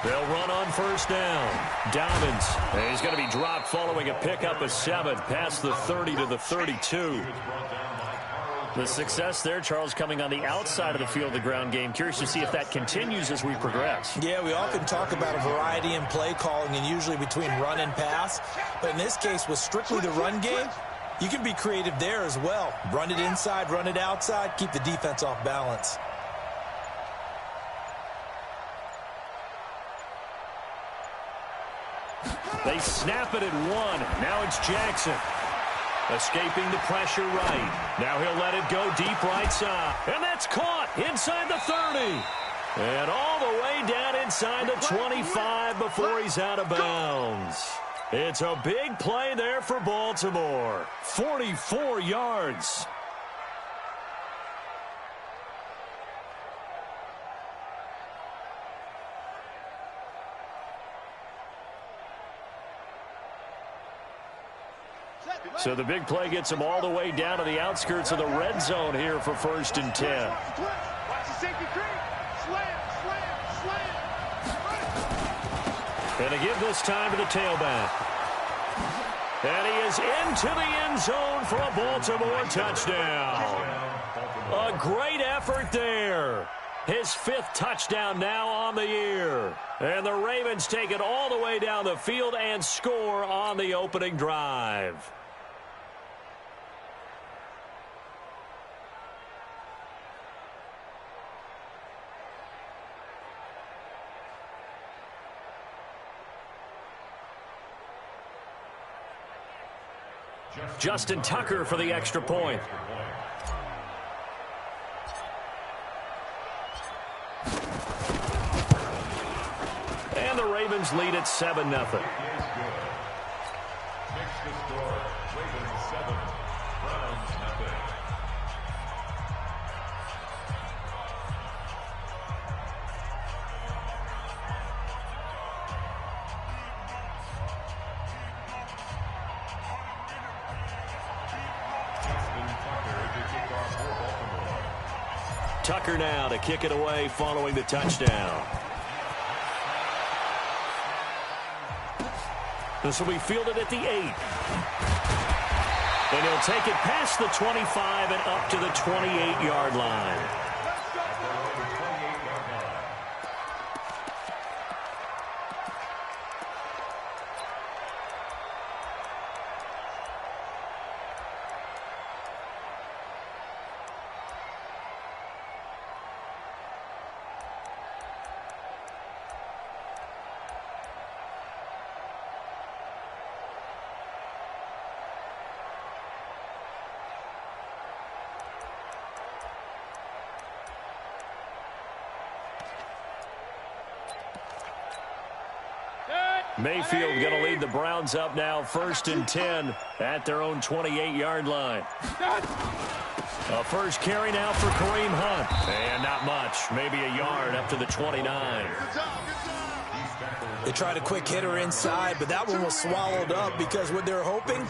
They'll run on first down. Dobbins. And he's going to be dropped following a pickup of 7 past the 30 to the 32. The success there, Charles, coming on the outside of the field, the ground game. Curious to see if that continues as we progress. Yeah, we often talk about a variety in play calling and usually between run and pass. But in this case, with strictly the run game, you can be creative there as well. Run it inside, run it outside, keep the defense off balance. They snap it at 1. Now it's Jackson. Escaping the pressure right. Now he'll let it go deep right side. And that's caught inside the 30. And all the way down inside the 25 before he's out of bounds. It's a big play there for Baltimore. 44 yards. So the big play gets him all the way down to the outskirts of the red zone here for 1st and 10. And they give this time to the tailback. And he is into the end zone for a Baltimore touchdown. A great effort there. His 5th touchdown now on the year. And the Ravens take it all the way down the field and score on the opening drive. Justin Tucker for the extra point. And the Ravens lead at 7-0. Makes the score. Ravens 7, Browns nothing. Tucker now to kick it away following the touchdown. This will be fielded at the 8. And he'll take it past the 25 and up to the 28-yard line. Mayfield going to lead the Browns up now 1st and 10 at their own 28-yard line. A first carry now for Kareem Hunt. And not much, maybe a yard up to the 29. They tried a quick hitter inside, but that one was swallowed up because what they're hoping,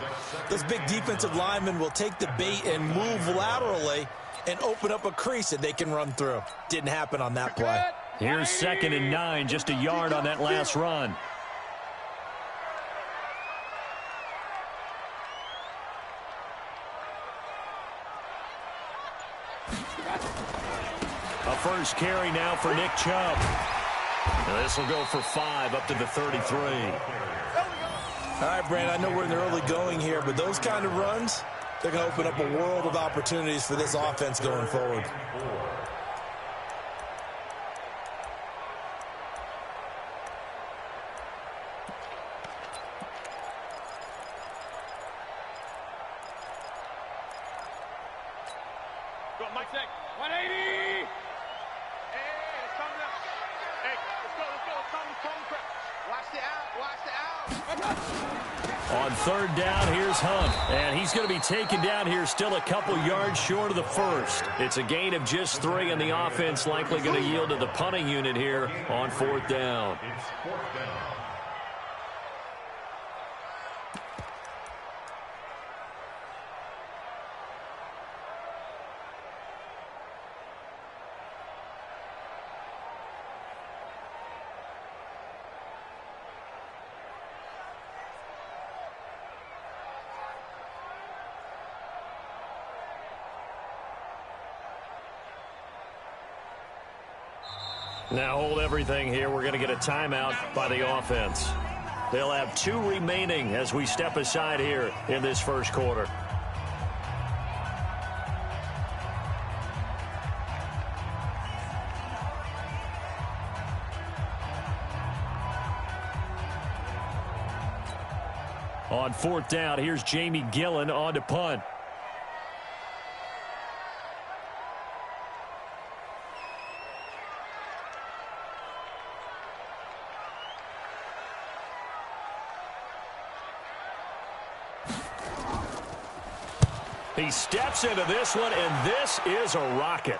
those big defensive linemen will take the bait and move laterally and open up a crease that they can run through. Didn't happen on that play. Here's 2nd and 9, just a yard on that last run. A first carry now for Nick Chubb. This will go for 5 up to the 33. All right, Brand, I know we're in the early going here, but those kind of runs, they're going to open up a world of opportunities for this offense going forward. Go, Mike, 180! On 3rd down, here's Hunt. And he's going to be taken down here still a couple yards short of the 1st. It's a gain of just 3, and the offense likely going to yield to the punting unit here on 4th down. It's 4th down. Now hold everything here. We're going to get a timeout by the offense. They'll have 2 remaining as we step aside here in this first quarter. On 4th down, here's Jamie Gillen on to punt. He steps into this one, and this is a rocket.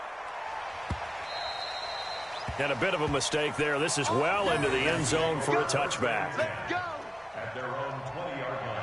And a bit of a mistake there. This is well into the end zone for a touchback. Let's go. At their own 20-yard line.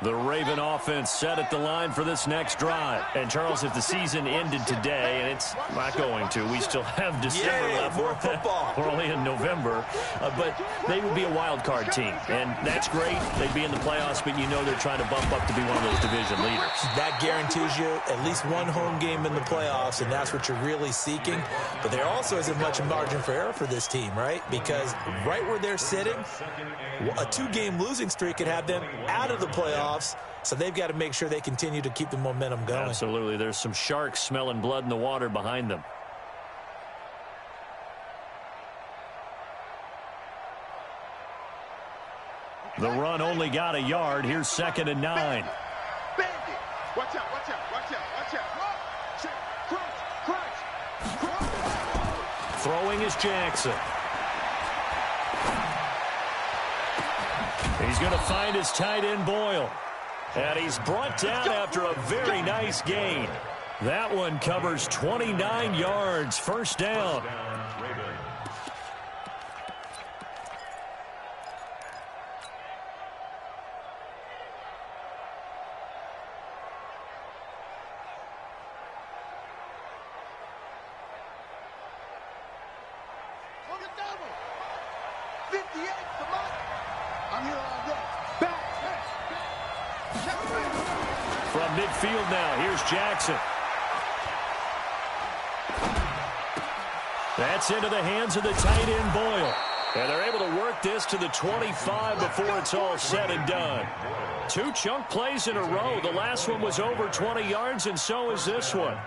The Raven offense set at the line for this next drive. And, Charles, if the season ended today, and it's not going to, we still have December left. More football. We're only in November. But they would be a wild card team. And that's great. They'd be in the playoffs, but you know they're trying to bump up to be one of those division leaders. That guarantees you at least one home game in the playoffs, and that's what you're really seeking. But there also isn't much margin for error for this team, right? Because right where they're sitting, a 2-game losing streak could have them out of the playoffs. So they've got to make sure they continue to keep the momentum going. Absolutely. There's some sharks smelling blood in the water behind them. The run only got a yard. Here's 2nd and 9. Bandit. Watch out, watch out, watch out, watch out. Crunch, crunch. Throwing is Jackson. He's going to find his tight end, Boyle. And he's brought down after a very nice gain. That one covers 29 yards. First down. From midfield now, here's Jackson. That's into the hands of the tight end, Boyle. And they're able to work this to the 25 before it's all said and done. 2 chunk plays in a row. The last one was over 20 yards, and so is this one.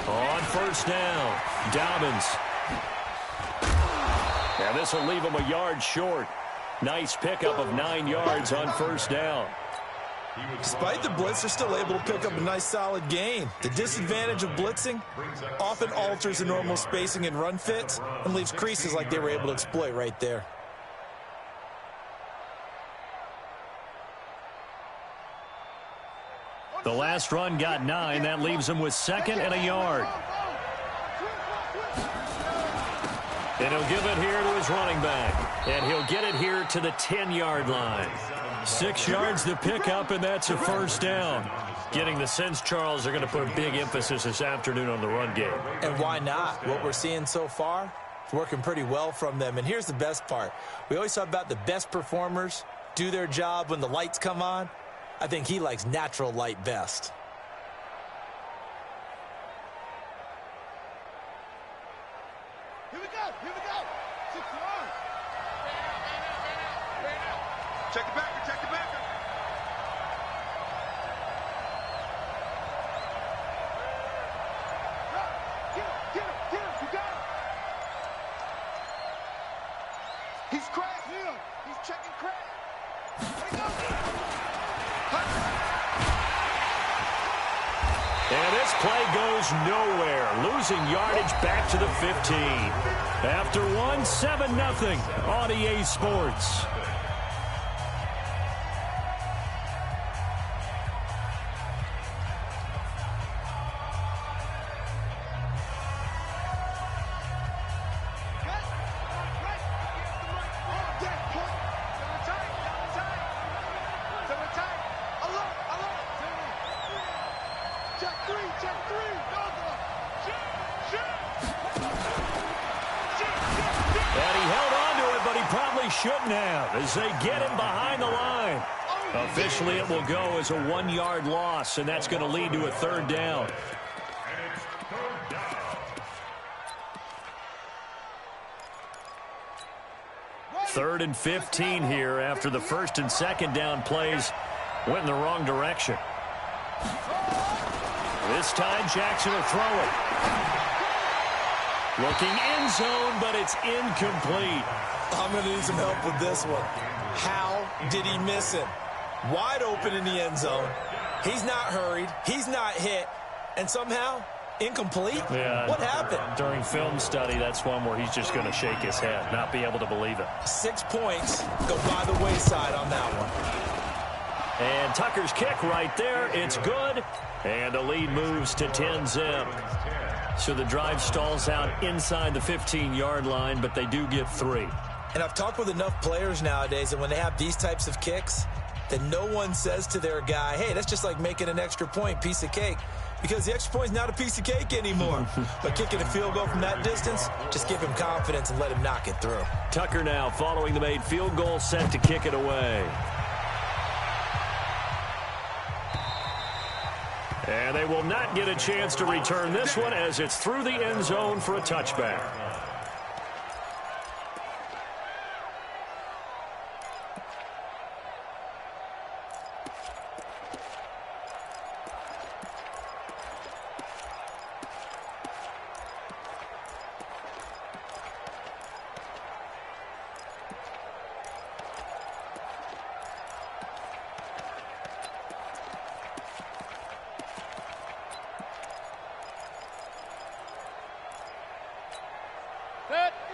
On first down, Dobbins. And this will leave him a yard short. Nice pickup of 9 yards on first down. Despite the blitz, they're still able to pick up a nice solid gain. The disadvantage of blitzing often alters the normal spacing and run fits and leaves creases like they were able to exploit right there. The last run got 9. That leaves him with 2nd and a yard. And he'll give it here to his running back. And he'll get it here to the 10-yard line. 6 yards to pick up, and that's a first down. Getting the sense, Charles, they're going to put a big emphasis this afternoon on the run game. And why not? What we're seeing so far is working pretty well from them. And here's the best part. We always talk about the best performers do their job when the lights come on. I think he likes natural light best. Here we go, here we go. 6 yards. Check the backer, check the backer. Get him, you got him. He's crashing. He's checking crash. There he goes. And this play goes nowhere. Losing yardage back to the 15. After one, 7-0 on EA Sports. shouldn't have as they get him behind the line. Officially, it will go as a 1-yard loss, and that's going to lead to a third down. Third and 15 here after the first and second down plays went in the wrong direction. This time, Jackson will throw it. Looking end zone, but it's incomplete. I'm going to need some help with this one. How did he miss it? Wide open in the end zone. He's not hurried. He's not hit. And somehow, incomplete? Yeah, what happened? During film study, that's one where he's just going to shake his head, not be able to believe it. 6 points go by the wayside on that one. And Tucker's kick right there. It's good. And the lead moves to 10-zip. So the drive stalls out inside the 15-yard line, but they do get 3. And I've talked with enough players nowadays that when they have these types of kicks, that no one says to their guy, hey, that's just like making an extra point, piece of cake. Because the extra point is not a piece of cake anymore. But kicking a field goal from that distance, just give him confidence and let him knock it through. Tucker now following the made field goal, set to kick it away. And they will not get a chance to return this one as it's through the end zone for a touchback.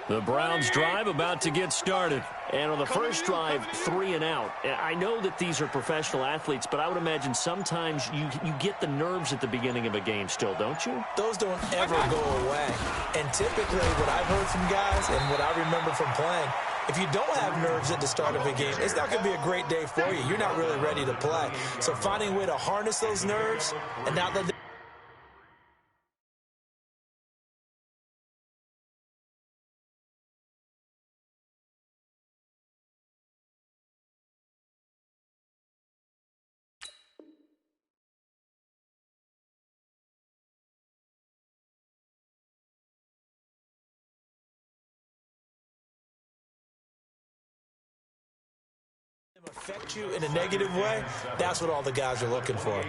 The Browns drive about to get started. And on the first drive, 3 and out. I know that these are professional athletes, but I would imagine sometimes you get the nerves at the beginning of a game still, don't you? Those don't ever go away. And typically what I've heard from guys and what I remember from playing, if you don't have nerves at the start of a game, it's not going to be a great day for you. You're not really ready to play. So finding a way to harness those nerves and not let them affect you in a negative way. That's what all the guys are looking for.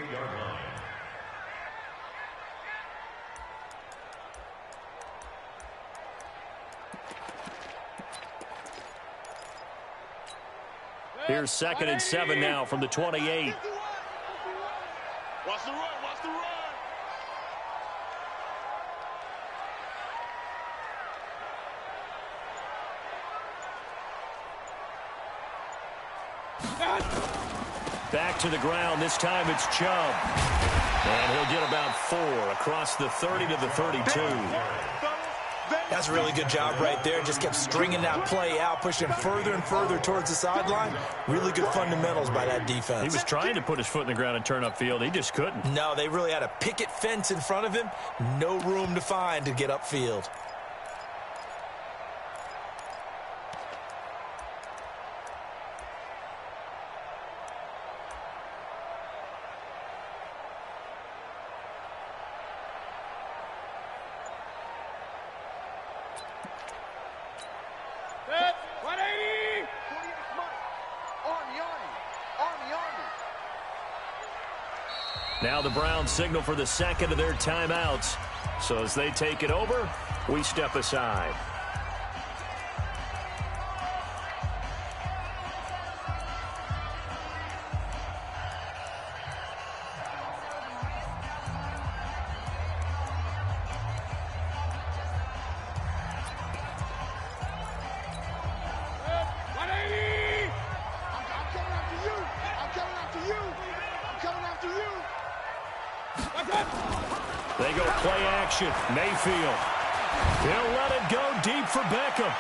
Here's 2nd and 7 now from the 28. Watch the run, watch the run. Back to the ground. This time it's Chubb. And he'll get about 4 across the 30 to the 32. That's a really good job right there. Just kept stringing that play out, pushing further and further towards the sideline. Really good fundamentals by that defense. He was trying to put his foot in the ground and turn upfield. He just couldn't. No, they really had a picket fence in front of him. No room to find to get upfield. Now the Browns signal for the 2nd of their timeouts. So as they take it over, we step aside. They go play action. Mayfield. He'll let it go deep for Beckham.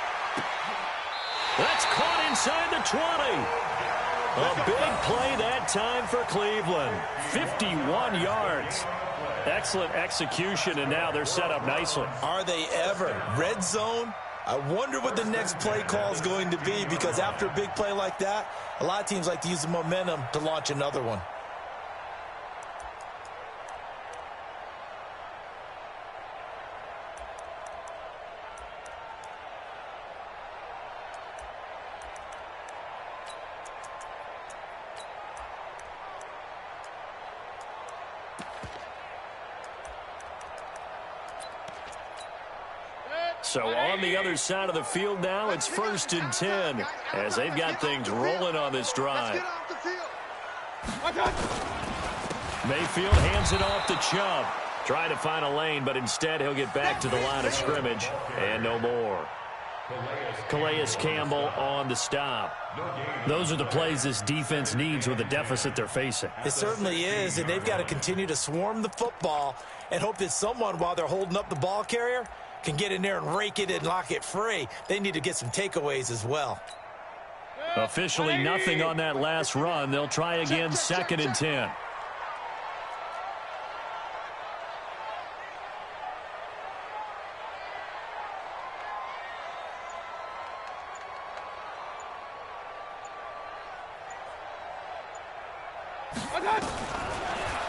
That's caught inside the 20. A big play that time for Cleveland. 51 yards. Excellent execution, and now they're set up nicely. Are they ever? Red zone, I wonder what the next play call is going to be, because after a big play like that, a lot of teams like to use the momentum to launch another one. So on the other side of the field now, it's 1st and 10 as they've got things rolling on this drive. Mayfield hands it off to Chubb. Trying to find a lane, but instead he'll get back to the line of scrimmage and no more. Calais Campbell on the stop. Those are the plays this defense needs with the deficit they're facing. It certainly is, and they've got to continue to swarm the football and hope that someone, while they're holding up the ball carrier, can get in there and rake it and lock it free. They need to get some takeaways as well. Officially nothing on that last run. They'll try again, 2nd and 10.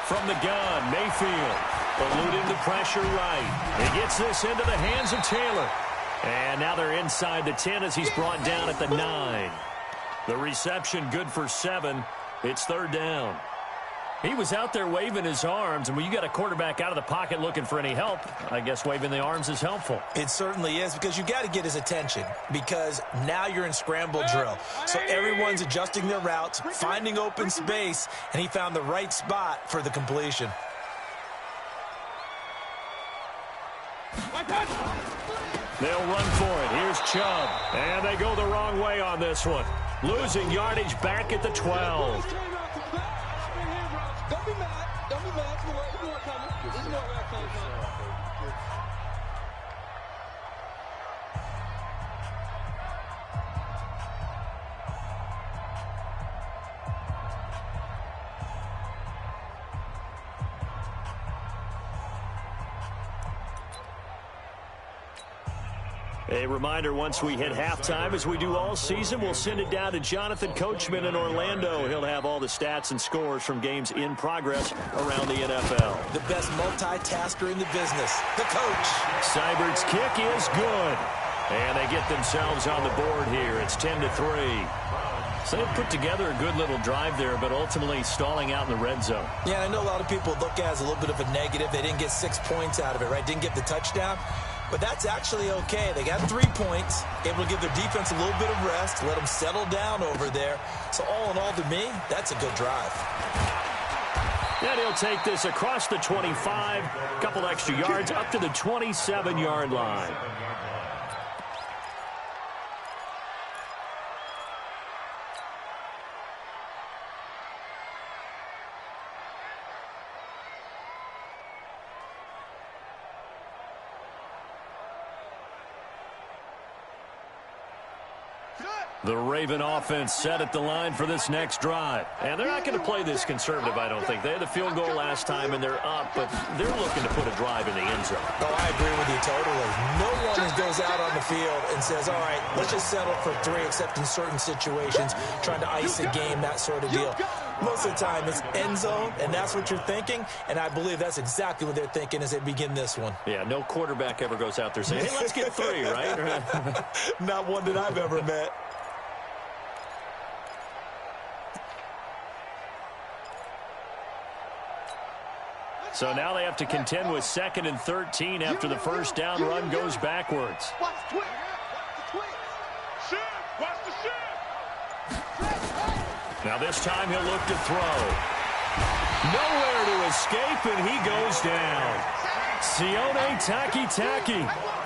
From the gun, Mayfield eluding the pressure right. He gets this into the hands of Taylor. And now they're inside the 10 as he's brought down at the 9. The reception good for 7. It's 3rd down. He was out there waving his arms, and when you got a quarterback out of the pocket looking for any help, I guess waving the arms is helpful. It certainly is, because you got to get his attention, because now you're in scramble drill. So everyone's adjusting their routes, finding open space, and he found the right spot for the completion. They'll run for it. Here's Chubb. And they go the wrong way on this one. Losing yardage back at the 12. Don't be mad. Don't be mad. You know where coming. You know where I'm coming from. A reminder, once we hit halftime, as we do all season, we'll send it down to Jonathan Coachman in Orlando. He'll have all the stats and scores from games in progress around the NFL. The best multitasker in the business, the coach. Seibert's kick is good. And they get themselves on the board here. It's 10-3. So they've put together a good little drive there, but ultimately stalling out in the red zone. Yeah, I know a lot of people look at it as a little bit of a negative. They didn't get 6 points out of it, right? Didn't get the touchdown. But that's actually okay. They got 3 points, able to give their defense a little bit of rest, let them settle down over there. So all in all, to me, that's a good drive. And he'll take this across the 25, a couple extra yards up to the 27-yard line. The Raven offense set at the line for this next drive. And they're not going to play this conservative, I don't think. They had the field goal last time, and they're up, but they're looking to put a drive in the end zone. Oh, I agree with you totally. No one goes out on the field and says, all right, let's just settle for 3, except in certain situations, trying to ice a game, that sort of deal. Most of the time, it's end zone, and that's what you're thinking, and I believe that's exactly what they're thinking as they begin this one. Yeah, no quarterback ever goes out there saying, hey, let's get 3, right? Not one that I've ever met. So now they have to contend with 2nd and 13 after the first down run goes backwards. Watch the twist. Watch the twist. Shift. Watch the shift. Now this time he'll look to throw. Nowhere to escape, and he goes down. Sione Taki.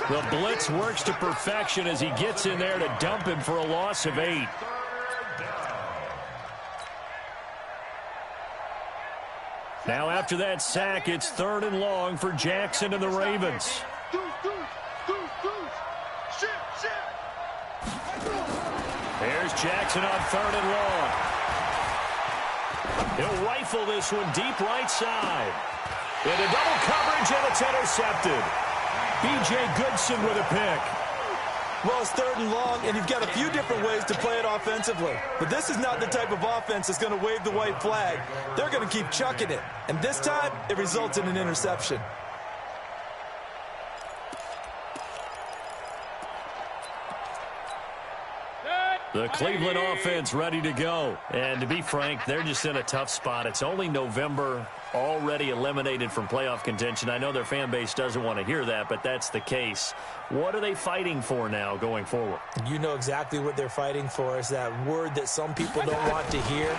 The blitz works to perfection as he gets in there to dump him for a loss of 8. Now after that sack, it's 3rd and long for Jackson and the Ravens. There's Jackson on 3rd and long. He'll rifle this one deep right side. Into double coverage, and it's intercepted. B.J. Goodson with a pick. Well, it's 3rd and long, and you've got a few different ways to play it offensively. But this is not the type of offense that's going to wave the white flag. They're going to keep chucking it. And this time, it results in an interception. The Cleveland offense ready to go. And to be frank, they're just in a tough spot. It's only November, already eliminated from playoff contention. I know their fan base doesn't want to hear that, but that's the case. What are they fighting for now going forward? You know exactly what they're fighting for. Is that word that some people don't want to hear,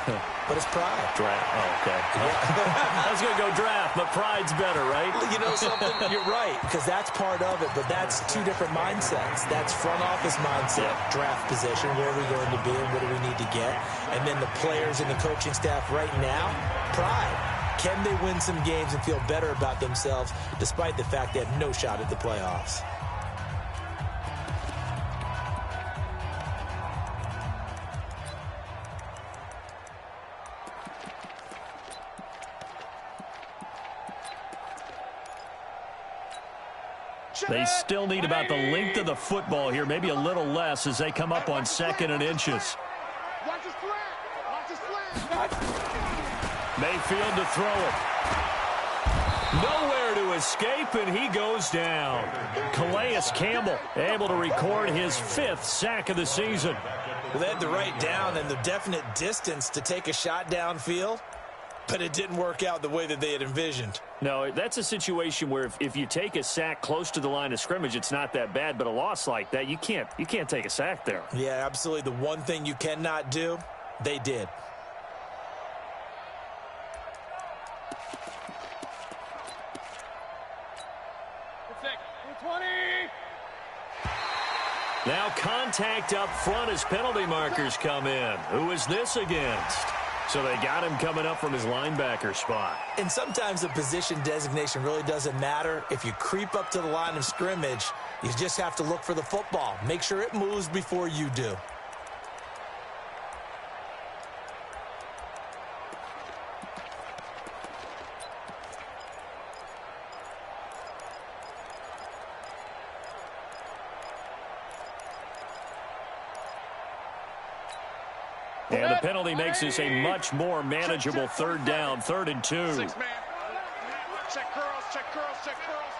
but it's pride. Draft. Oh, okay. I was going to go draft, but pride's better, right? You know something? You're right, because that's part of it, but that's two different mindsets. That's front office mindset, draft position, where are we going to be and what do we need to get? And then the players and the coaching staff right now, pride. Can they win some games and feel better about themselves despite the fact they have no shot at the playoffs? They still need about the length of the football here, maybe a little less as they come up on 2nd and inches. Watch his flat. Watch his flat. Mayfield to throw it. Nowhere to escape, and he goes down. Calais Campbell able to record his 5th sack of the season. Well, they had the right down and the definite distance to take a shot downfield, but it didn't work out the way that they had envisioned. No, that's a situation where if you take a sack close to the line of scrimmage, it's not that bad, but a loss like that, you can't take a sack there. Yeah, absolutely. The one thing you cannot do, they did. Now contact up front as penalty markers come in. Who is this against? So they got him coming up from his linebacker spot. And sometimes the position designation really doesn't matter. If you creep up to the line of scrimmage, you just have to look for the football. Make sure it moves before you do. And the penalty makes this a much more manageable 3rd down, 3rd and 2. 6 man. Check curls, check curls, check curls.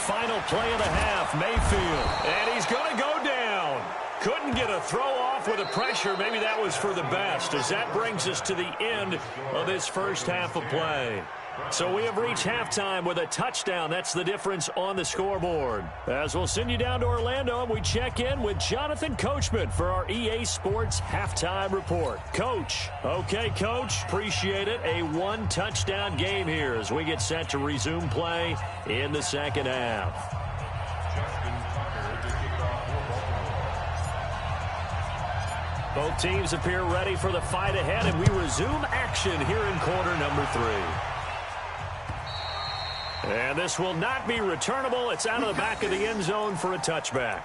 Final play of the half, Mayfield. And he's going to go down. Couldn't get a throw off with the pressure. Maybe that was for the best, as that brings us to the end of this first half of play. So we have reached halftime with a touchdown. That's the difference on the scoreboard. As we'll send you down to Orlando, we check in with Jonathan Coachman for our EA Sports Halftime Report. Coach. Okay, Coach. Appreciate it. A 1-touchdown game here as we get set to resume play in the second half. Both teams appear ready for the fight ahead, and we resume action here in quarter number 3. And this will not be returnable. It's out of the back of the end zone for a touchback.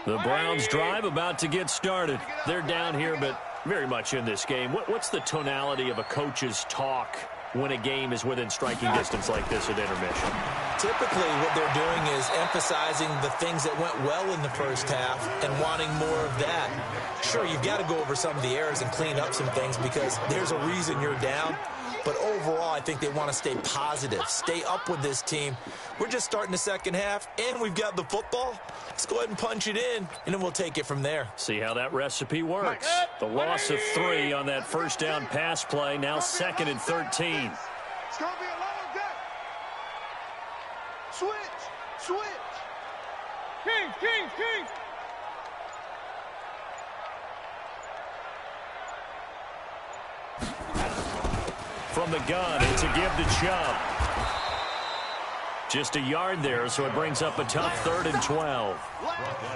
The Browns drive about to get started. They're down here, but very much in this game. What's the tonality of a coach's talk when a game is within striking distance like this at intermission? Typically, what they're doing is emphasizing the things that went well in the first half and wanting more of that. Sure, you've got to go over some of the errors and clean up some things because there's a reason you're down. But overall, I think they want to stay positive, stay up with this team. We're just starting the second half, and we've got the football. Let's go ahead and punch it in, and then we'll take it from there. See how that recipe works. The loss of 3 on that first down pass play, now 2nd and 13. It's going to be a long day. Switch. King. From the gun, it's a give to Chubb. Just a yard there, so it brings up a tough 3rd and 12.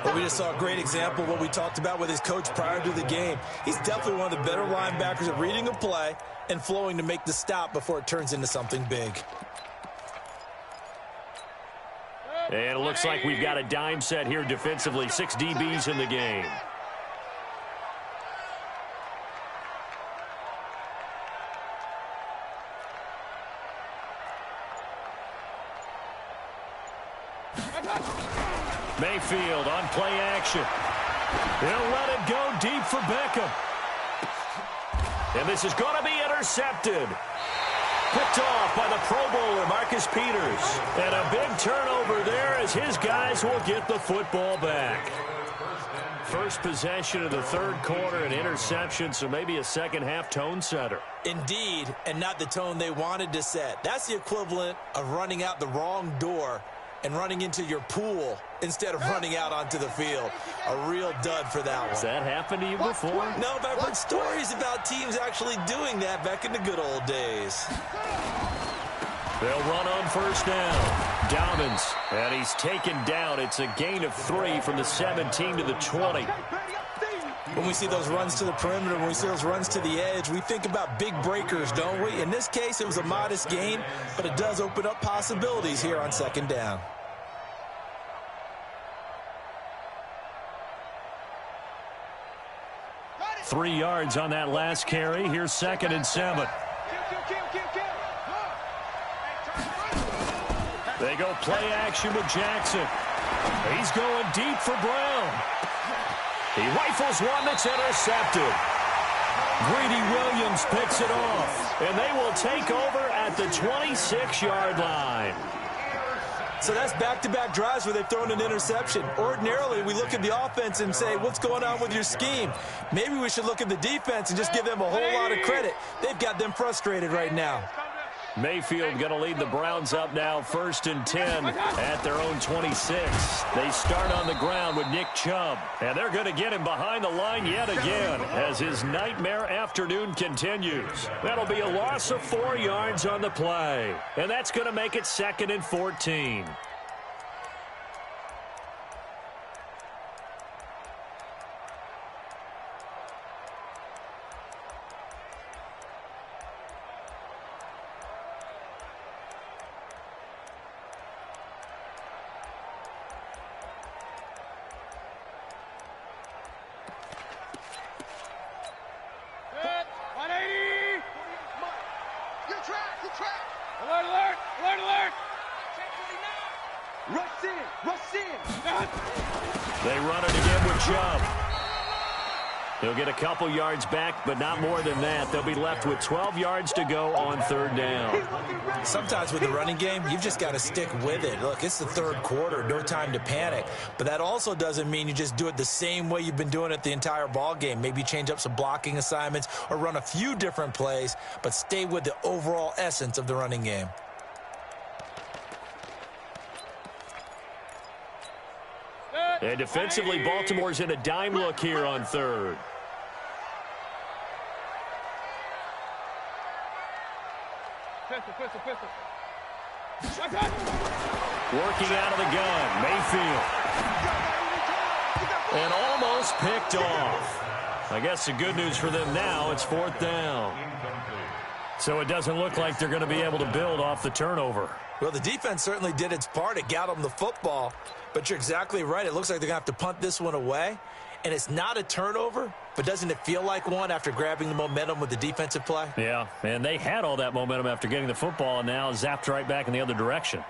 Well, we just saw a great example of what we talked about with his coach prior to the game. He's definitely one of the better linebackers at reading a play and flowing to make the stop before it turns into something big. And it looks like we've got a dime set here defensively. 6 DBs in the game. Mayfield on play action. He'll let it go deep for Beckham. And this is going to be intercepted. Picked off by the Pro Bowler, Marcus Peters. And a big turnover there as his guys will get the football back. First possession of the 3rd quarter, an interception, so maybe a second-half tone setter. Indeed, and not the tone they wanted to set. That's the equivalent of running out the wrong door and running into your pool instead of running out onto the field. A real dud for that one. Has that happened to you before? No, but I've heard stories about teams actually doing that back in the good old days. They'll run on 1st down. Dobbins, and he's taken down. It's a gain of 3 from the 17 to the 20. When we see those runs to the perimeter, when we see those runs to the edge, we think about big breakers, don't we? In this case, it was a modest gain, but it does open up possibilities here on 2nd down. Three yards on that last carry. Here's 2nd and 7. They go play action with Jackson. He's going deep for Brown. He rifles one that's intercepted. Greedy Williams picks it off, and they will take over at the 26-yard line. So that's back-to-back drives where they've thrown an interception. Ordinarily, we look at the offense and say, what's going on with your scheme? Maybe we should look at the defense and just give them a whole lot of credit. They've got them frustrated right now. Mayfield going to lead the Browns up now, 1st and 10 at their own 26. They start on the ground with Nick Chubb, and they're going to get him behind the line yet again as his nightmare afternoon continues. That'll be a loss of 4 yards on the play, and that's going to make it 2nd and 14. They run it again with Chubb. He'll get a couple yards back, but not more than that. They'll be left with 12 yards to go on 3rd down. Sometimes with the running game, you've just got to stick with it. Look, it's the 3rd quarter, no time to panic. But that also doesn't mean you just do it the same way you've been doing it the entire ball game. Maybe change up some blocking assignments or run a few different plays, but stay with the overall essence of the running game. And defensively, Baltimore's in a dime look here on 3rd. Working out of the gun, Mayfield. And almost picked off. I guess the good news for them now, it's 4th down. So it doesn't look like they're going to be able to build off the turnover. Well, the defense certainly did its part. It got them the football. But you're exactly right. It looks like they're going to have to punt this one away. And it's not a turnover, but doesn't it feel like one after grabbing the momentum with the defensive play? Yeah, and they had all that momentum after getting the football, and now zapped right back in the other direction.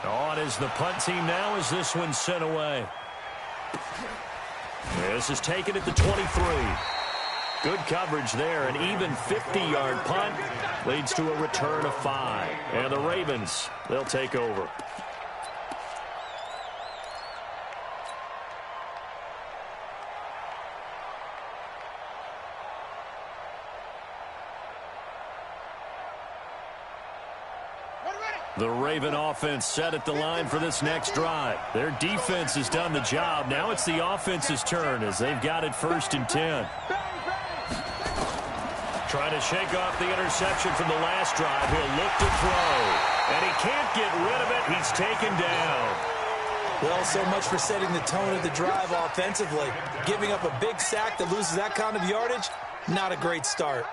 On is the punt team now as this one's sent away. This is taken at the 23. Good coverage there. An even 50-yard punt leads to a return of 5. And the Ravens, they'll take over. The Raven offense set at the line for this next drive. Their defense has done the job. Now it's the offense's turn as they've got it 1st and 10. Trying to shake off the interception from the last drive. He'll look to throw. And he can't get rid of it. He's taken down. Well, so much for setting the tone of the drive offensively. Giving up a big sack that loses that kind of yardage, not a great start.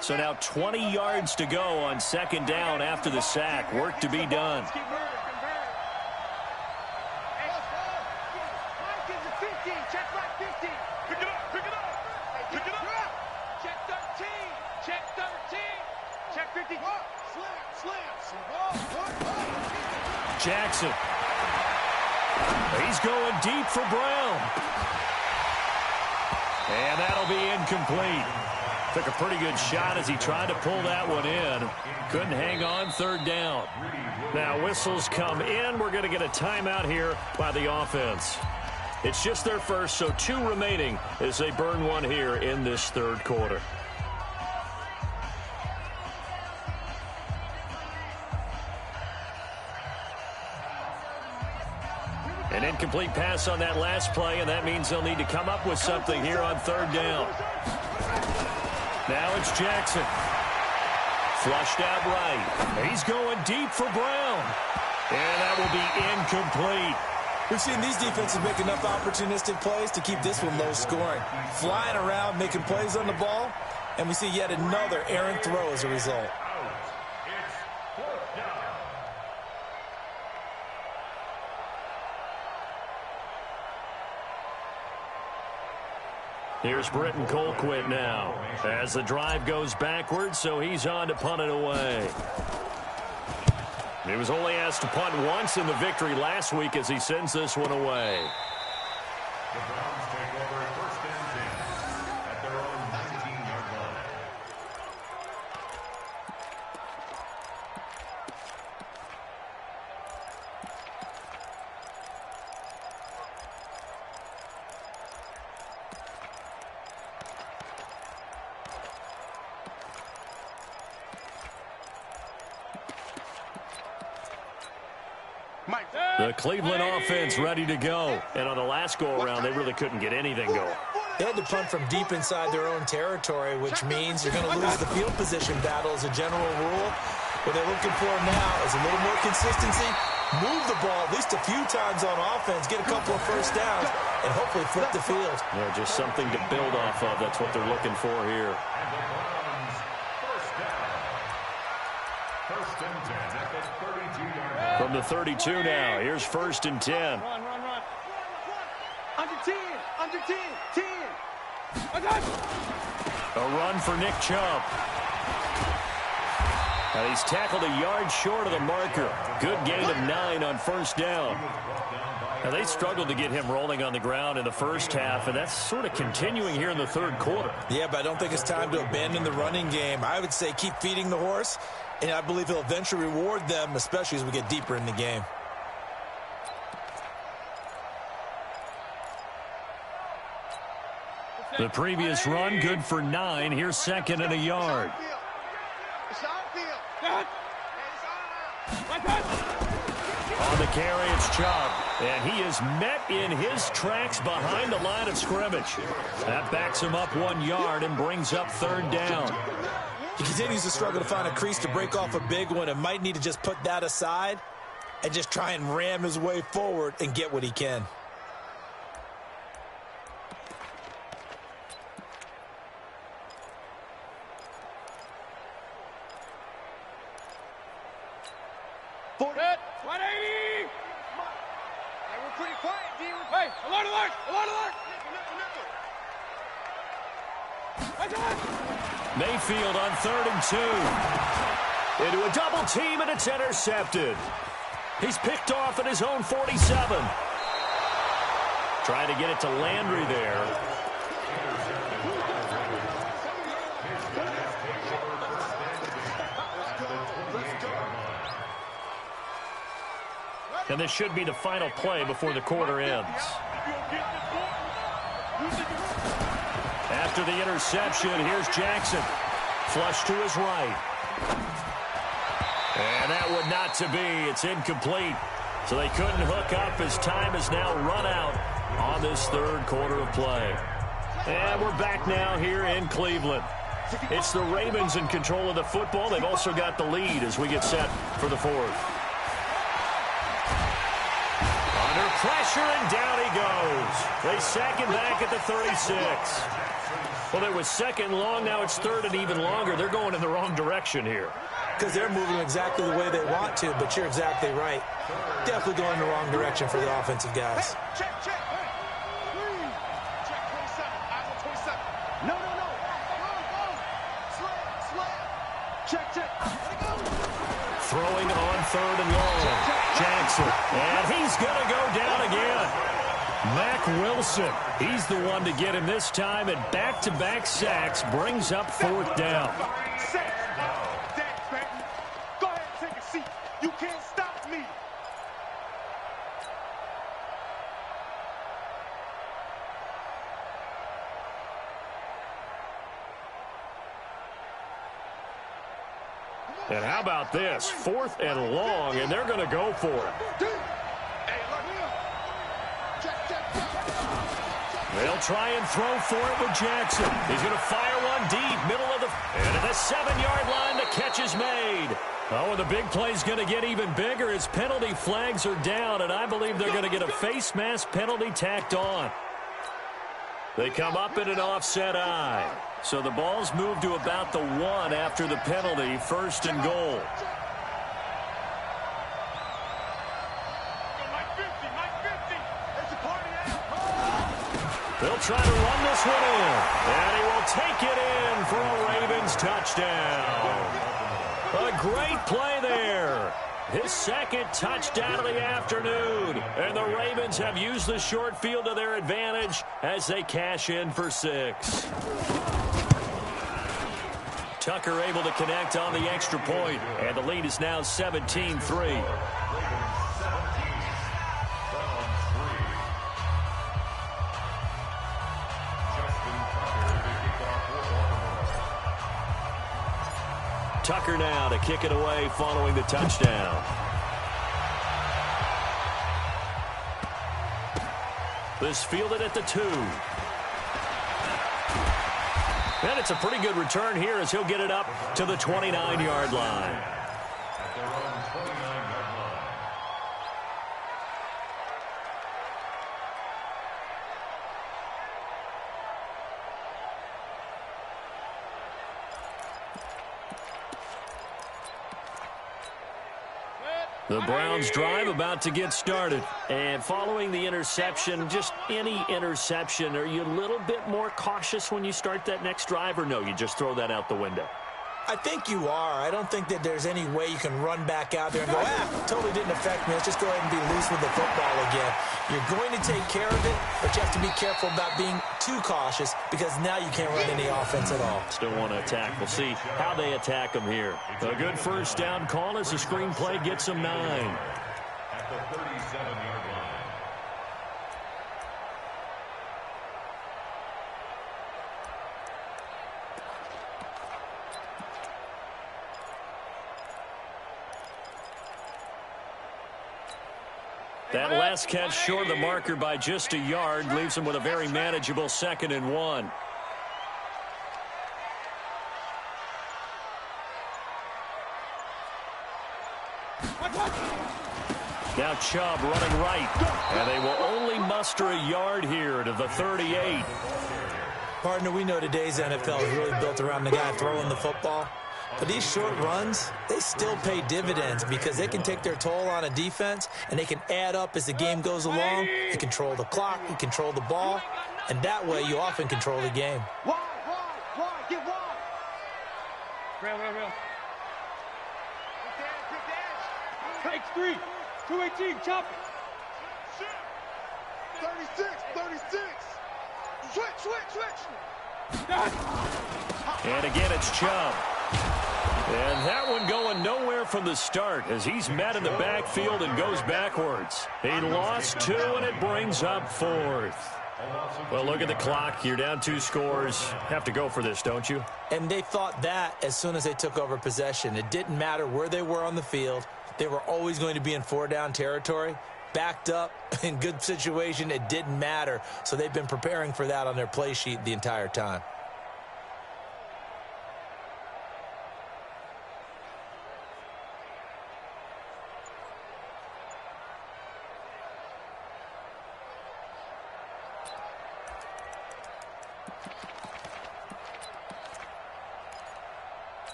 So now 20 yards to go on second down after the sack. Work to be done. Jackson. He's going deep for Brown. And that'll be incomplete. Took a pretty good shot as he tried to pull that one in. Couldn't hang on, third down. Now whistles come in. We're going to get a timeout here by the offense. It's just their first, so 2 remaining as they burn one here in this third quarter. An incomplete pass on that last play, and that means they'll need to come up with something here on third down. Now it's Jackson. Flushed out right. He's going deep for Brown. And that will be incomplete. We've seen these defenses make enough opportunistic plays to keep this one low scoring. Flying around, making plays on the ball, and we see yet another errant throw as a result. Here's Britton Colquitt now as the drive goes backwards, so he's on to punt it away. He was only asked to punt once in the victory last week as he sends this one away. The Browns take over first and 10 at their own 19-yard line. The Cleveland offense ready to go. And on the last go-around, they really couldn't get anything going. They had to punt from deep inside their own territory, which means you're going to lose the field position battle as a general rule. What they're looking for now is a little more consistency, move the ball at least a few times on offense, get a couple of first downs, and hopefully flip the field. Yeah, just something to build off of. That's what they're looking for here. And the Browns first down. First and 10 at the 32-yard line. From the 32 now, here's first and 10. Run. Under 10. Under 10. 10. A run for Nick Chubb. And he's tackled a yard short of the marker. Good gain of 9 on first down. Now, they struggled to get him rolling on the ground in the first half, and that's sort of continuing here in the third quarter. Yeah, but I don't think it's time to abandon the running game. I would say keep feeding the horse, and I believe he'll eventually reward them, especially as we get deeper in the game. The previous run, good for 9. Here's second and a yard. On the carry, it's Chubb. And he is met in his tracks behind the line of scrimmage. That backs him up 1 yard and brings up third down. He continues to struggle to find a crease to break off a big one and might need to just put that aside and just try and ram his way forward and get what he can. Mayfield on 3rd and 2. Into a double team, and it's intercepted. He's picked off at his own 47. Trying to get it to Landry there. And this should be the final play before the quarter ends. After the interception, here's Jackson. Flush to his right. And that would not to be. It's incomplete. So they couldn't hook up as time is now run out on this third quarter of play. And we're back now here in Cleveland. It's the Ravens in control of the football. They've also got the lead as we get set for the fourth. Under pressure, and down he goes. They sack him back at the 36. Well, it was second long. Now it's third and even longer. They're going in the wrong direction here. Because they're moving exactly the way they want to, but you're exactly right. Definitely going in the wrong direction for the offensive guys. Check, check. Check 27. Eyes on 27. No. Go. Slam. Check. Let it go. Throwing on third and long. Jackson. And he's going to go down again. Mack Wilson. He's the one to get him this time, and back-to-back sacks brings up fourth down. Go ahead and take a seat. You can't stop me. And how about this? Fourth and long, and they're going to go for it. They'll try and throw for it with Jackson. He's going to fire one deep, middle of the... And at the 7-yard line, the catch is made. Oh, and the big play's going to get even bigger as penalty flags are down, and I believe they're going to get a face mask penalty tacked on. They come up in an offset eye. So the ball's moved to about the 1 after the penalty, first and goal. They'll try to run this one in, and he will take it in for a Ravens touchdown. A great play there. His second touchdown of the afternoon, and the Ravens have used the short field to their advantage as they cash in for 6. Tucker able to connect on the extra point, and the lead is now 17-3. Tucker now to kick it away following the touchdown. This fielded at the 2. And it's a pretty good return here as he'll get it up to the 29-yard line. At their own 29-yard line. The Browns drive about to get started. And following the interception, just any interception, are you a little bit more cautious when you start that next drive, or no, you just throw that out the window? I think you are. I don't think that there's any way you can run back out there and go, totally didn't affect me. Let's just go ahead and be loose with the football again. You're going to take care of it, but you have to be careful about being too cautious because now you can't run any offense at all. Still want to attack. We'll see how they attack them here. A good first down call as the screenplay gets them 9. At the 37-yard line. That last catch short of the marker by just a yard leaves him with a very manageable 2nd and 1. Now Chubb running right, and they will only muster a yard here to the 38. Partner, we know today's NFL is really built around the guy throwing the football. But these short runs, they still pay dividends because they can take their toll on a defense, and they can add up as the game goes along. You control the clock, you control the ball, and that way you often control the game. Wide, get wide. Real. Big edge. Takes 3. 218, chop it. 36. Switch. And again, it's Chubb. And that one going nowhere from the start as he's met in the backfield and goes backwards. He lost 2, and it brings up 4th. Well, look at the clock. You're down 2 scores. Have to go for this, don't you? And they thought that as soon as they took over possession. It didn't matter where they were on the field. They were always going to be in 4-down territory. backed up, in good situation, it didn't matter. So they've been preparing for that on their play sheet the entire time.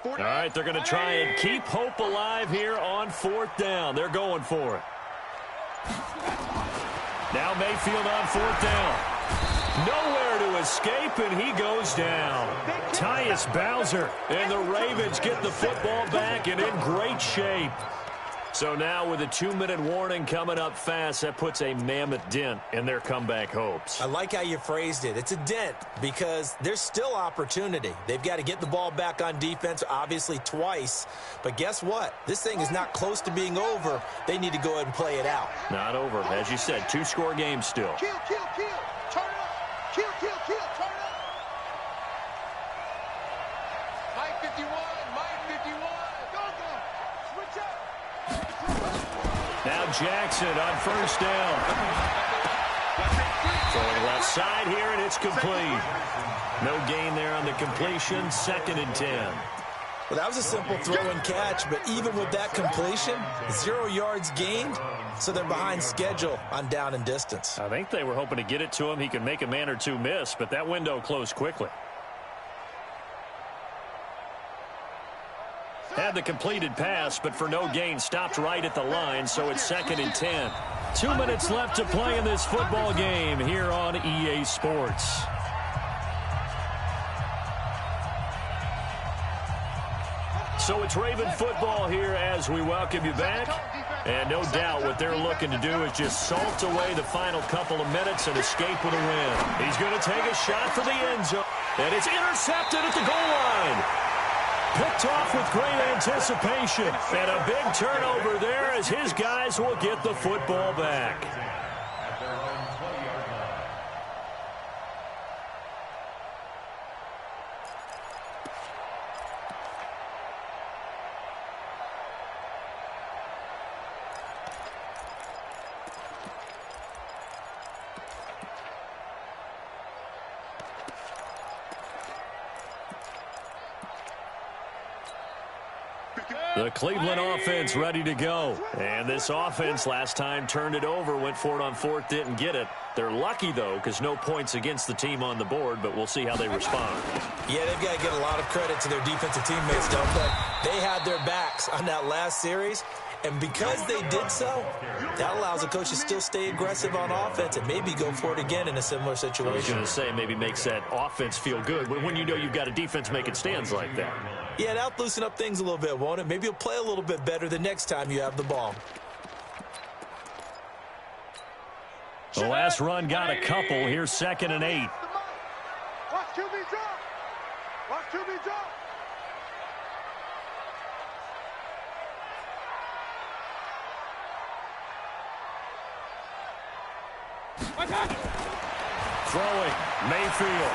All right, they're going to try and keep hope alive here on 4th down. They're going for it. Now Mayfield on 4th down. Nowhere to escape, and he goes down. Tyus Bowser, and the Ravens get the football back and in great shape. So now with a 2-minute warning coming up fast, that puts a mammoth dent in their comeback hopes. I like how you phrased it. It's a dent because there's still opportunity. They've got to get the ball back on defense, obviously twice. But guess what? This thing is not close to being over. They need to go ahead and play it out. Not over. As you said, 2-score game still. Kill, kill, kill. Turn up. Kill, kill, kill. Turn up. Mike 51. Mike 51. Go, go. Switch up. Now Jackson on 1st down. Throwing left side here, and it's complete. No gain there on the completion. 2nd and 10. Well, that was a simple throw and catch, but even with that completion, 0 yards gained, so they're behind schedule on down and distance. I think they were hoping to get it to him. He could make a man or two miss, but that window closed quickly. Had the completed pass, but for no gain, stopped right at the line, so it's 2nd and 10. 2 minutes left to play in this football game here on EA Sports. So it's Raven football here as we welcome you back. And no doubt what they're looking to do is just salt away the final couple of minutes and escape with a win. He's going to take a shot for the end zone. And it's intercepted at the goal line. Picked off with great anticipation. And a big turnover there as his guys will get the football back. The Cleveland offense ready to go. And this offense last time turned it over, went for it on 4th, didn't get it. They're lucky, though, because no points against the team on the board, but we'll see how they respond. Yeah, they've got to give a lot of credit to their defensive teammates, don't they? They had their backs on that last series, and because they did so, that allows the coach to still stay aggressive on offense and maybe go for it again in a similar situation. I was going to say maybe makes that offense feel good when you know you've got a defense making stands like that. Yeah, that'll loosen up things a little bit, won't it? Maybe you'll play a little bit better the next time you have the ball. The last run got a couple. Here's 2nd and 8. Watch QB drop. Watch QB drop. Throwing, Mayfield.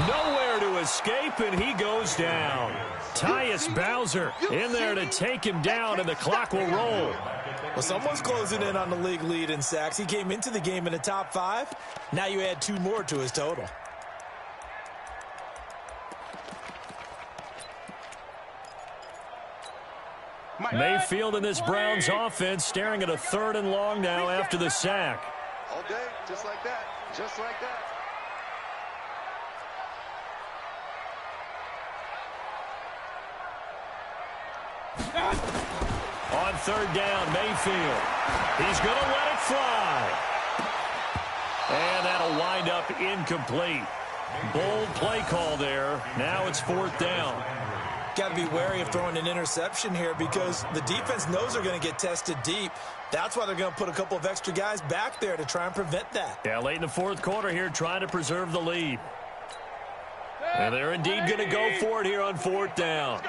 Nowhere to escape, and he goes down. Tyus Bowser in there to take him down, and the clock will roll. Well, someone's closing in on the league lead in sacks. He came into the game in the top 5. Now you add 2 more to his total. Mayfield in this Browns offense staring at a 3rd and long now after the sack. All day, just like that. Just like that. On 3rd down, Mayfield. He's going to let it fly. And that'll wind up incomplete. Bold play call there. Now it's 4th down. Got to be wary of throwing an interception here because the defense knows they're going to get tested deep. That's why they're going to put a couple of extra guys back there to try and prevent that. Yeah, late in the 4th quarter here, trying to preserve the lead. And they're indeed going to go for it here on 4th down.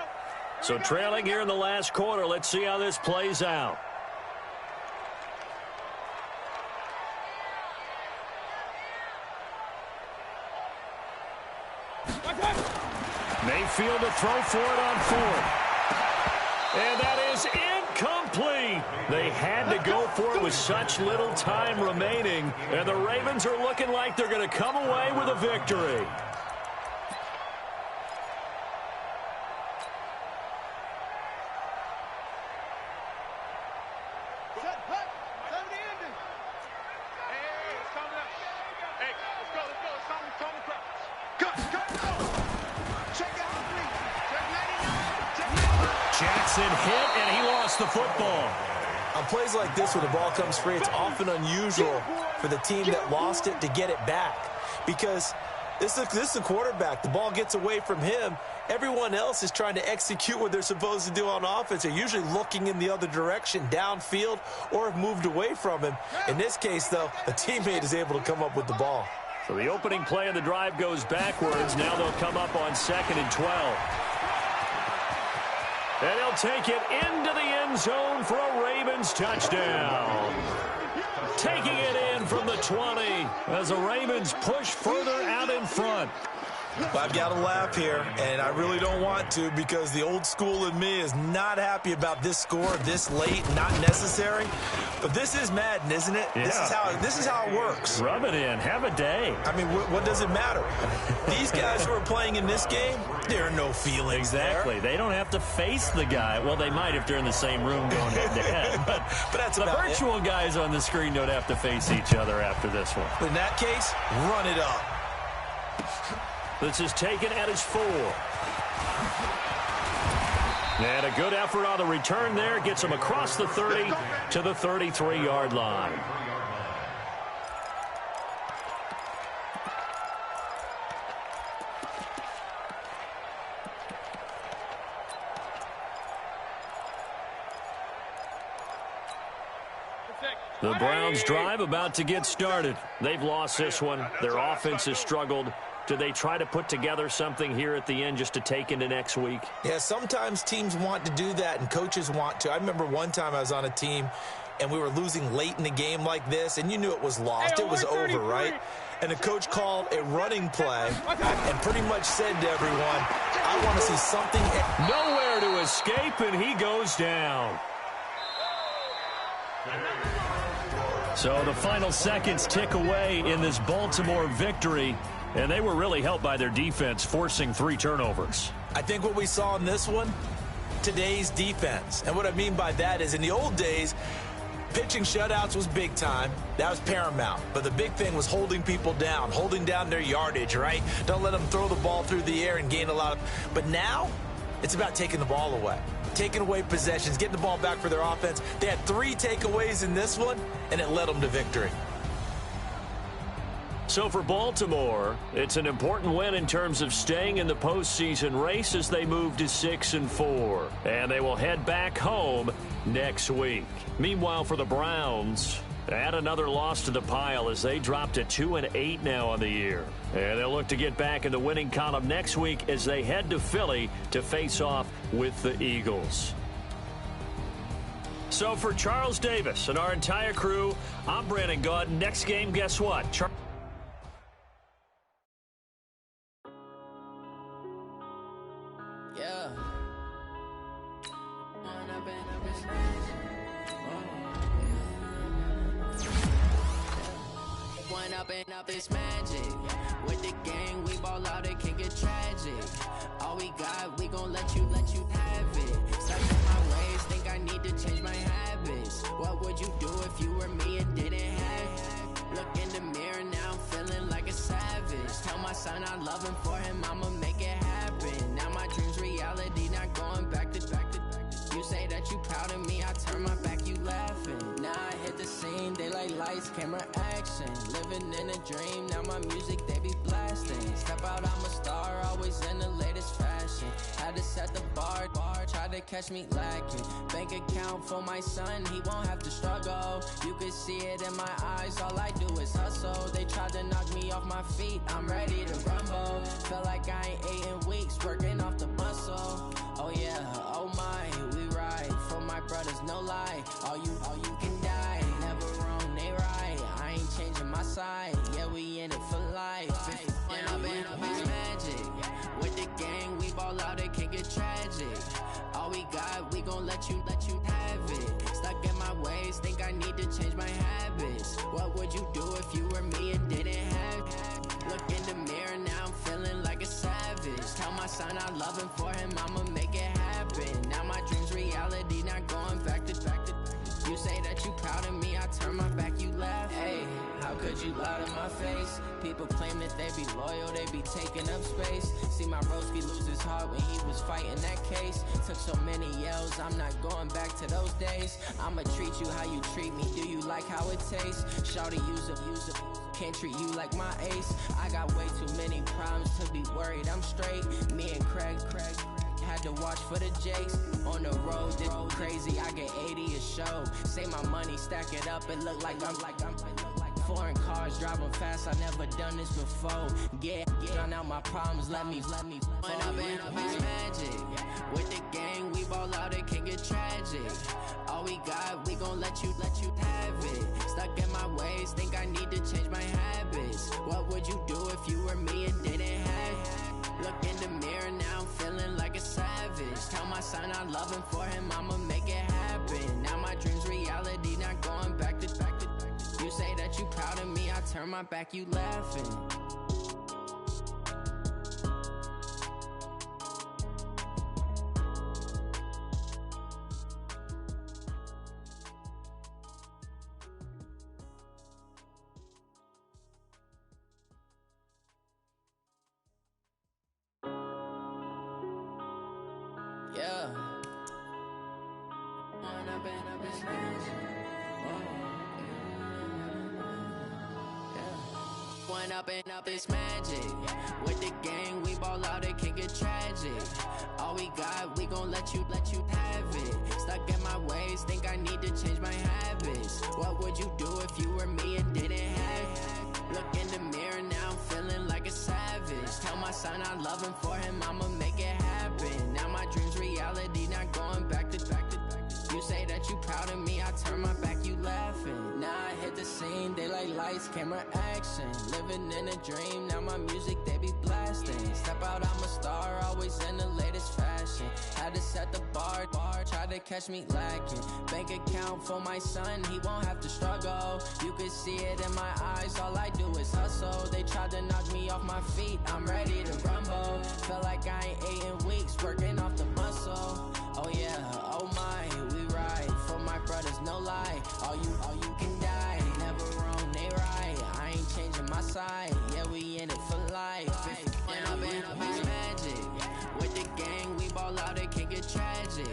So trailing here in the last quarter, let's see how this plays out. Mayfield to throw for it on 4th. And that is incomplete. such little time remaining, and the Ravens are looking like they're going to come away with a victory. Jackson hit, and he lost the football. On plays like this where the ball comes free, it's often unusual for the team that lost it to get it back. Because this is the quarterback. The ball gets away from him. Everyone else is trying to execute what they're supposed to do on offense. They're usually looking in the other direction, downfield, or have moved away from him. In this case, though, a teammate is able to come up with the ball. So the opening play of the drive goes backwards. Now they'll come up on 2nd and 12. And he'll take it into the end zone for a Ravens touchdown. Taking it in from the 20 as the Ravens push further out in front. Well, I've got to laugh here, and I really don't want to because the old school in me is not happy about this score this late, not necessary. But this is Madden, isn't it? Yeah. This is how it works. Rub it in. Have a day. I mean, what does it matter? These guys who are playing in this game, there are no feelings Exactly. there. They don't have to face the guy. Well, they might if they're in the same room going head-to-head. But that's the about virtual guys on the screen don't have to face each other after this one. In that case, run it up. This is taken at his 4. And a good effort on the return there. Gets him across the 30 to the 33-yard line. The Browns drive about to get started. They've lost this one. Their offense has struggled. Do they try to put together something here at the end just to take into next week? Yeah, sometimes teams want to do that and coaches want to. I remember one time I was on a team and we were losing late in the game like this, and you knew it was lost. It was over, right? And the coach called a running play and pretty much said to everyone, I want to see something. Nowhere to escape, and he goes down. So the final seconds tick away in this Baltimore victory, and they were really helped by their defense, forcing 3 turnovers. I think what we saw in this one, today's defense. And what I mean by that is in the old days, pitching shutouts was big time. That was paramount. But the big thing was holding people down, holding down their yardage, right? Don't let them throw the ball through the air and gain a lot of. But now, it's about taking the ball away. Taking away possessions, getting the ball back for their offense. They had 3 takeaways in this one, and it led them to victory. So for Baltimore, it's an important win in terms of staying in the postseason race as they move to 6-4. And they will head back home next week. Meanwhile, for the Browns, add another loss to the pile as they drop to 2-8 now on the year. And they'll look to get back in the winning column next week as they head to Philly to face off with the Eagles. So for Charles Davis and our entire crew, I'm Brandon Gaud. Next game, guess what? Up this magic with the gang, we ball out, it can get tragic. All we got, we gon' let you have it. Stuck in my ways, think I need to change my habits. What would you do if you were me and didn't have it? Look in the mirror, now I'm feeling like a savage. Tell my son I love him, for him I'ma make it happen. Now my dream's reality, not going back to. You say that you proud of me, I turn my back, you laughing. Now I hit the scene, daylight lights, camera action. Living in a dream, now my music, they be blasting. Step out, I'm a star, always in the latest fashion. Had to set the bar, try to catch me lacking. Bank account for my son, he won't have to struggle. You can see it in my eyes, all I do is hustle. They tried to knock me off my feet, I'm ready to rumble. Feel like I ain't ate in weeks, working off the muscle. Oh yeah, oh my, we ride for my brothers, no lie. All you can die, never wrong, they right. I ain't changing my side, yeah, we in it for life. When up is magic, with the gang, we ball out, it can get tragic. All we got, we gon' let you have it. Stuck in my ways, think I need to change my son, I love him for him, I'ma make it happen. Now my dream's reality, not going back to. You say that you proud of me, I turn my back, you laugh. Hey, how could you lie to my face? People claim that they be loyal, they be taking up space. See my broski lose his heart when he was fighting that case. Took so many yells, I'm not going back to those days. I'ma treat you how you treat me, do you like how it tastes? Shawty, use up. Can't treat you like my ace. I got way too many problems to be worried, I'm straight. Me and Craig had to watch for the Jakes. On the road, this crazy, I get 80 a show. Say my money, stack it up, it look like I'm foreign cars, driving fast, I never done this before. Get drown out my problems, let me When up in this magic, with the gang, we ball out, it can get tragic. All we got, we gon' let you have it. Stuck in my ways, think I need to change my habits. What would you do if you were me and didn't have it? Look in the mirror, now I'm feeling like a savage. Tell my son I love him for him, I'ma make it happen. Now my dream's reality, not going back to. You say that you proud of me, I turn my back, you laughing. Yeah. Up this magic. With the gang, we ball out, it can get tragic. All we got, we gon' let you have it. Stuck in my ways, think I need to change my habits. What would you do if you were me and didn't have it? Look in the mirror, now I'm feeling like a savage. Tell my son I love him for him, I'ma make it happen. Now my dream's reality, not going back to. You say that you proud of me, I turn my back, you laughing. Now I hit the scene, they like lights, camera, action. Living in a dream, now my music, they be blasting. Step out, I'm a star, always in the latest fashion. Had to set the bar, try to catch me lacking. Bank account for my son, he won't have to struggle. You can see it in my eyes, all I do is hustle. They tried to knock me off my feet, I'm ready to rumble. Felt like I ain't ate in weeks, working off the muscle. Oh yeah, oh my, we ride for my brothers, no lie. All you can die, never wrong, they right. I ain't changing my side, yeah, we in it for life. When up in this magic, with the gang, we ball out, it can get tragic.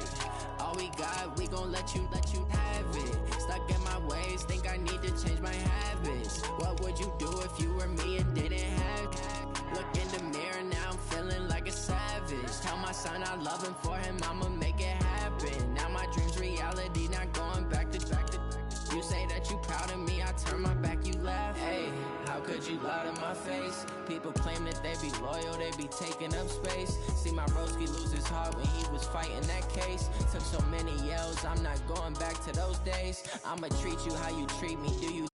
All we got, we gon' let you have it. Stuck in my ways, think I need to change my habits. What would you do if you were me and didn't have it? Look in the mirror, now I'm feeling like a savage. Tell my son I love him for him, I'ma make it happen. Now my dream's reality, not going back to. You say that you proud of me, I turn my back, you laugh. Hey, how could you lie to my face? People claim that they be loyal, they be taking up space. See my broski lose his heart when he was fighting that case. Took so many yells, I'm not going back to those days. I'ma treat you how you treat me, do you